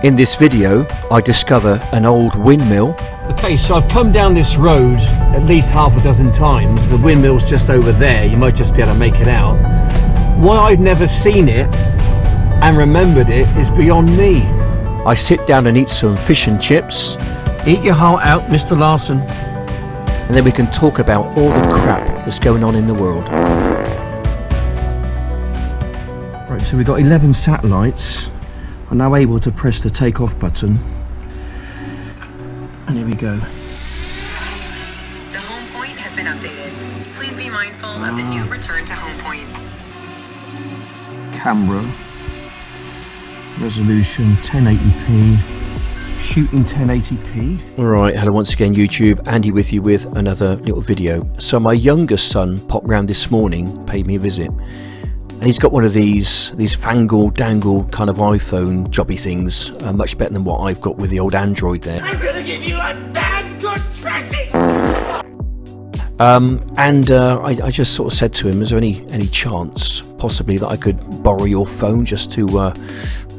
In this video, I discover an old windmill. Okay, so I've come down this road at least half a dozen times. The windmill's just over there. You might just be able to make it out. Why I've never seen it and remembered it is beyond me. I sit down and eat some fish and chips. Eat your heart out, Mr. Larson. And then we can talk about all the crap that's going on in the world. Right, so we've got 11 satellites. I'm now able to press the take off button. And here we go. The home point has been updated. Please be mindful of the new return to home point. Camera. Resolution 1080p. Shooting 1080p. Alright, hello once again YouTube, Andy with you with another little video. So my youngest son popped round this morning, paid me a visit. And he's got one of these fangle dangle kind of iPhone jobby things, much better than what I've got with the old Android there. I'm gonna give you a damn good thrashing! I just sort of said to him, is there any chance possibly that I could borrow your phone just to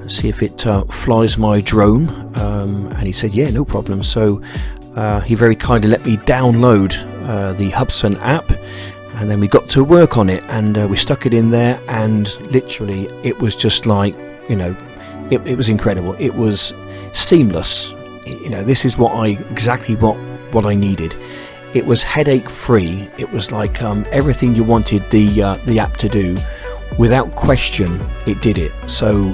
see if it flies my drone? And he said, yeah, no problem. So he very kindly let me download the Hubsan app. And then we got to work on it, and we stuck it in there, and literally it was just like, you know, it was incredible. It was seamless. You know, this is exactly what I needed. It was headache free. It was like everything you wanted the app to do. Without question, it did it. So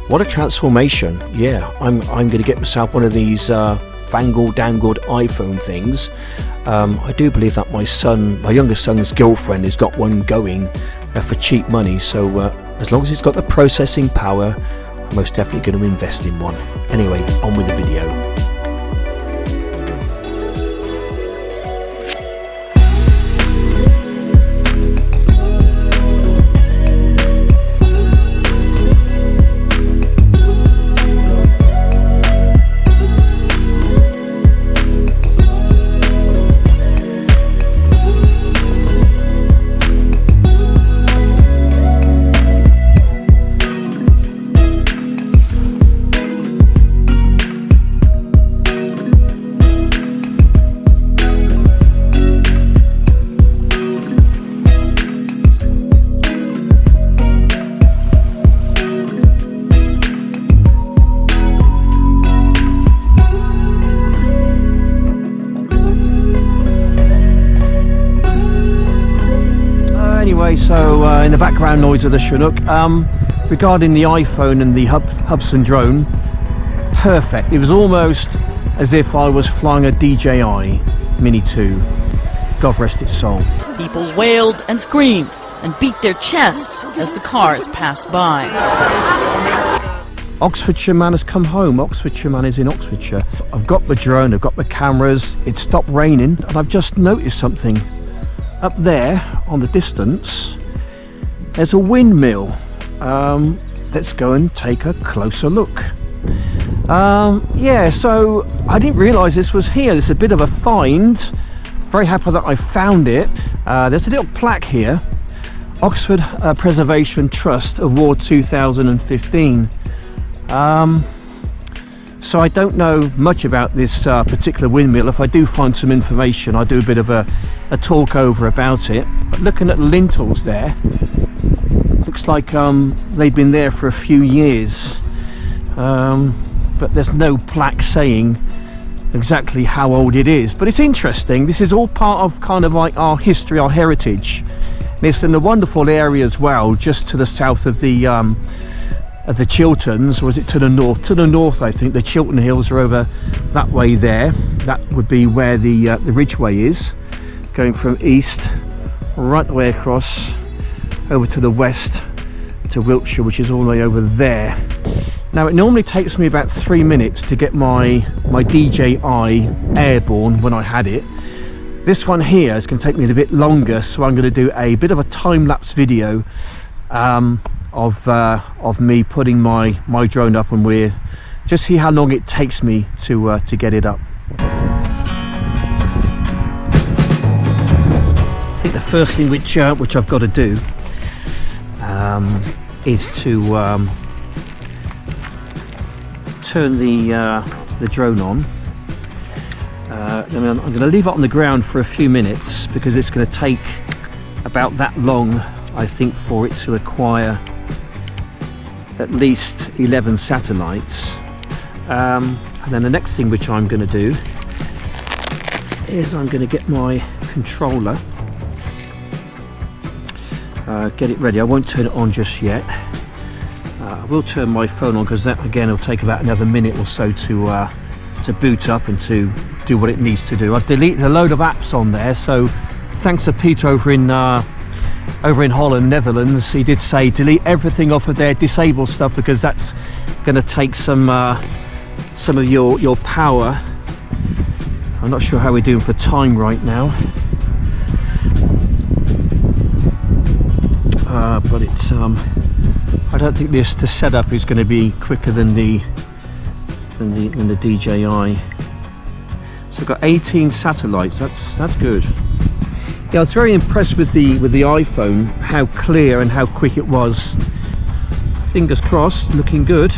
what a transformation. Yeah, I'm going to get myself one of these fangled dangled iPhone things. I do believe that my youngest son's girlfriend has got one going for cheap money, so as long as it's got the processing power, I'm most definitely going to invest in one. Anyway, on with the video. So in the background noise of the Chinook, regarding the iPhone and the Hubsan drone, perfect. It was almost as if I was flying a DJI Mini 2. God rest its soul. People wailed and screamed and beat their chests as the cars passed by. Oxfordshire man has come home. Oxfordshire man is in Oxfordshire. I've got the drone, I've got the cameras, it stopped raining, and I've just noticed something. Up there on the distance there's a windmill. Let's go and take a closer look. Yeah, so I didn't realise this was here. This is a bit of a find. Very happy that I found it. There's a little plaque here, Oxford Preservation Trust Award 2015. So I don't know much about this particular windmill. If I do find some information, I'll do a bit of a talk over about it. But looking at the lintels there, looks like they've been there for a few years, but there's no plaque saying exactly how old it is. But it's interesting. This is all part of kind of like our history, our heritage. And it's in a wonderful area as well, just to the south of the Chilterns, or is it to the north? To the north, I think. The Chiltern Hills are over that way there. That would be where the Ridgeway is, going from east right the way across over to the west to Wiltshire, which is all the way over there. Now it normally takes me about 3 minutes to get my DJI airborne when I had it. This one here is going to take me a bit longer, so I'm going to do a bit of a time-lapse video of me putting my drone up, and we'll just see how long it takes me to get it up. I think the first thing which I've got to do is to turn the drone on. I'm going to leave it on the ground for a few minutes because it's going to take about that long, I think, for it to acquire at least 11 satellites. And then the next thing which I'm going to do is I'm going to get my controller, get it ready. I won't turn it on just yet. I will turn my phone on because that again will take about another minute or so to boot up and to do what it needs to do. I've deleted a load of apps on there, so thanks to Peter over in Holland, Netherlands, he did say delete everything off of there, disable stuff, because that's going to take some of your power. I'm not sure how we're doing for time right now, but it's I don't think the setup is going to be quicker than the DJI. So I've got 18 satellites. That's good. Yeah, I was very impressed with the iPhone, how clear and how quick it was. Fingers crossed, looking good.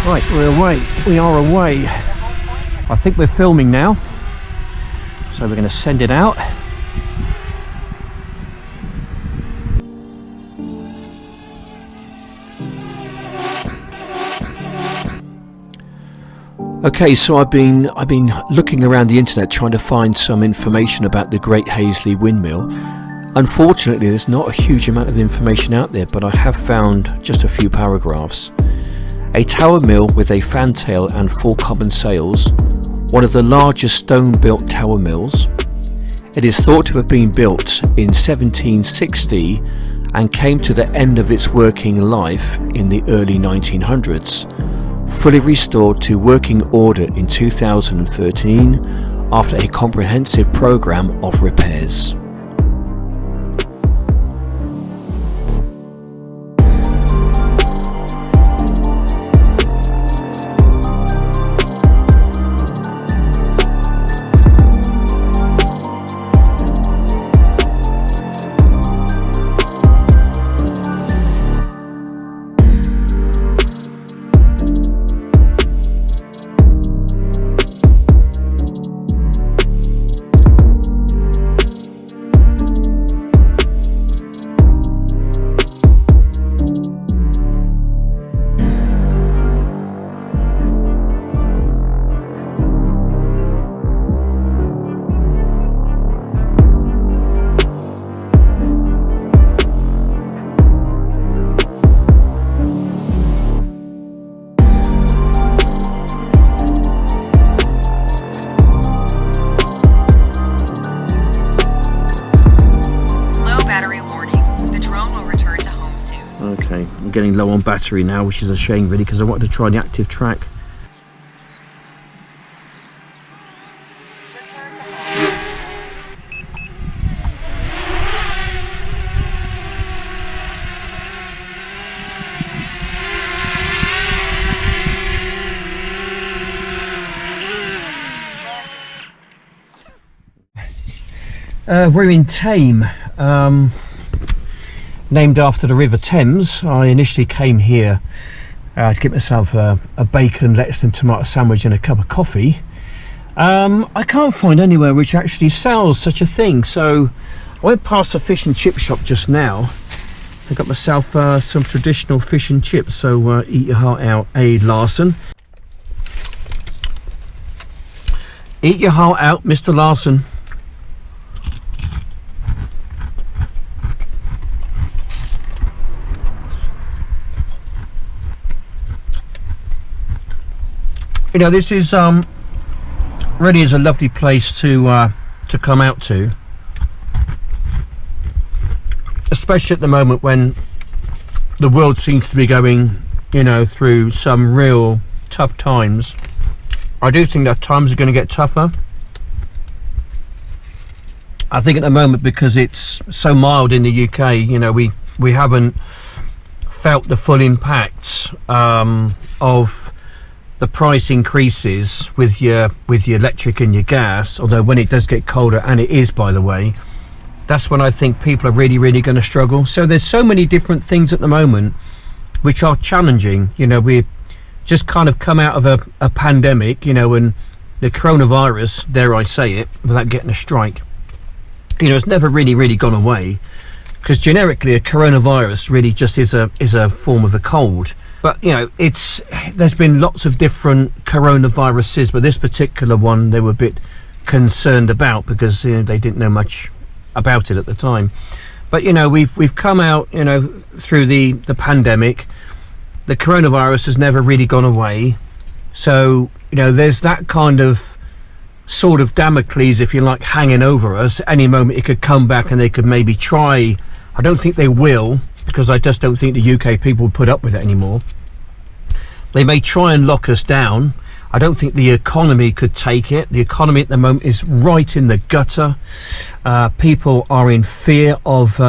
Right, we're away. We are away. I think we're filming now, so we're going to send it out. Okay, so I've been looking around the internet trying to find some information about the Great Hazley Windmill. Unfortunately, there's not a huge amount of information out there, but I have found just a few paragraphs. A tower mill with a fantail and 4 common sails, one of the largest stone-built tower mills. It is thought to have been built in 1760 and came to the end of its working life in the early 1900s. Fully restored to working order in 2013 after a comprehensive program of repairs. Getting low on battery now, which is a shame really, because I wanted to try the active track. We're in Thame, named after the River Thames. I initially came here to get myself a bacon, lettuce and tomato sandwich and a cup of coffee. I can't find anywhere which actually sells such a thing, so I went past a fish and chip shop just now. I got myself some traditional fish and chips, so eat your heart out, Larson. Eat your heart out, Mr. Larson. You know, this is really is a lovely place to come out to, especially at the moment when the world seems to be going, you know, through some real tough times. I do think that times are going to get tougher. I think at the moment, because it's so mild in the UK, you know, we haven't felt the full impact of the price increases with your electric and your gas. Although when it does get colder, and it is, by the way, that's when I think people are really going to struggle. So there's so many different things at the moment which are challenging. You know, we've just kind of come out of a pandemic, you know, and the coronavirus, dare I say it, without getting a strike, you know, it's never really gone away, because generically a coronavirus really just is a form of a cold. But you know, there's been lots of different coronaviruses, but this particular one they were a bit concerned about, because you know, they didn't know much about it at the time. But you know, we've come out, you know, through the pandemic. The coronavirus has never really gone away, so you know, there's that kind of sort of Damocles, if you like, hanging over us. Any moment it could come back, and they could maybe try. I don't think they will, because I just don't think the UK people would put up with it anymore. They may try and lock us down. I don't think the economy could take it. The economy at the moment is right in the gutter. People are in fear of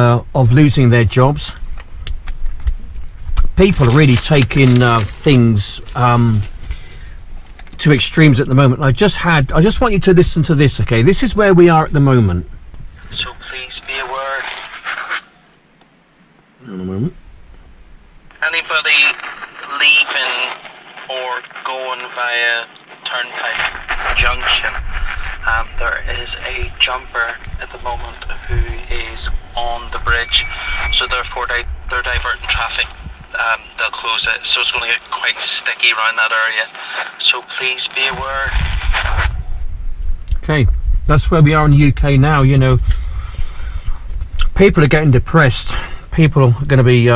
losing their jobs. People are really taking things to extremes at the moment. I just want you to listen to this, okay? This is where we are at the moment. So please be aware. In a moment. Anybody leaving or going via Turnpike Junction, there is a jumper at the moment who is on the bridge, so therefore they're diverting traffic. They'll close it, so it's going to get quite sticky around that area, so please be aware. Okay, that's where we are in the UK now. You know, people are getting depressed. People are going to be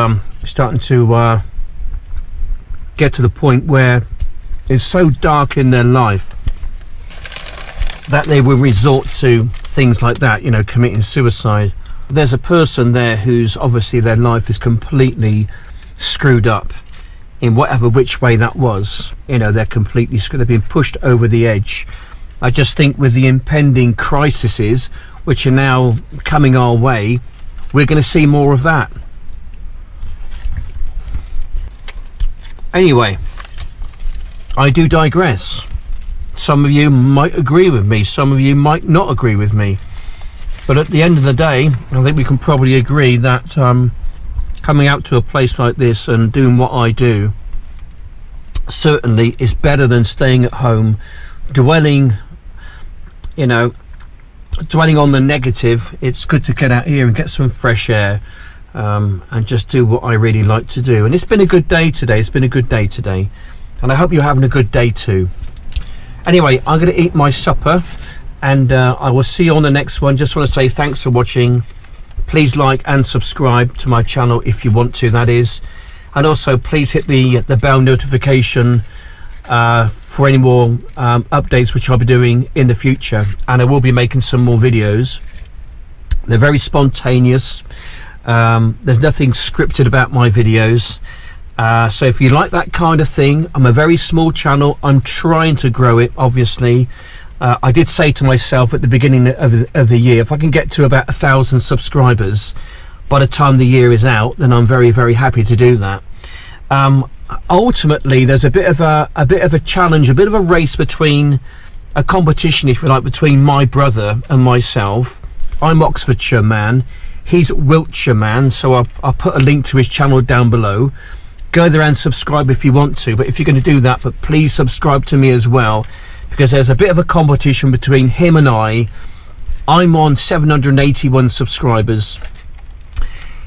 starting to get to the point where it's so dark in their life that they will resort to things like that, you know, committing suicide. There's a person there who's obviously their life is completely screwed up in whatever which way that was. You know, they're completely screwed. They've been pushed over the edge. I just think with the impending crises which are now coming our way, we're going to see more of that. Anyway, I do digress. Some of you might agree with me, some of you might not agree with me, but at the end of the day, I think we can probably agree that coming out to a place like this and doing what I do certainly is better than staying at home, dwelling on the negative. It's good to get out here and get some fresh air, and just do what I really like to do. And it's been a good day today. And I hope you're having a good day too. Anyway, I'm going to eat my supper, and I will see you on the next one. Just want to say thanks for watching. Please like and subscribe to my channel if you want to, that is. And also please hit the bell notification for any more updates which I'll be doing in the future. And I will be making some more videos. They're very spontaneous. There's nothing scripted about my videos. So if you like that kind of thing, I'm a very small channel. I'm trying to grow it, obviously. I did say to myself at the beginning of the year, if I can get to about 1,000 subscribers by the time the year is out, then I'm very, very happy to do that. Ultimately, there's a bit of a challenge, a bit of a race between a competition, if you like, between my brother and myself. I'm Oxfordshire man, he's Wiltshire man, so I'll put a link to his channel down below. Go there and subscribe if you want to, but if you're going to do that, but please subscribe to me as well, because there's a bit of a competition between him and I. I'm on 781 subscribers.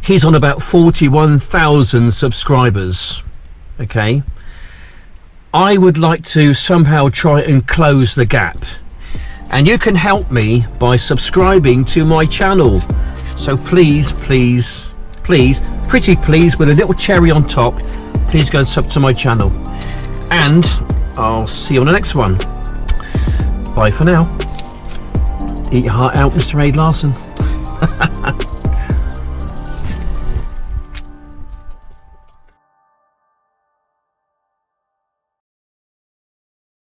He's on about 41,000 subscribers. Okay, I would like to somehow try and close the gap, and you can help me by subscribing to my channel. So please, please, please, pretty please, with a little cherry on top, please go and sub to my channel, and I'll see you on the next one. Bye for now. Eat your heart out, Mr. Aid Larson.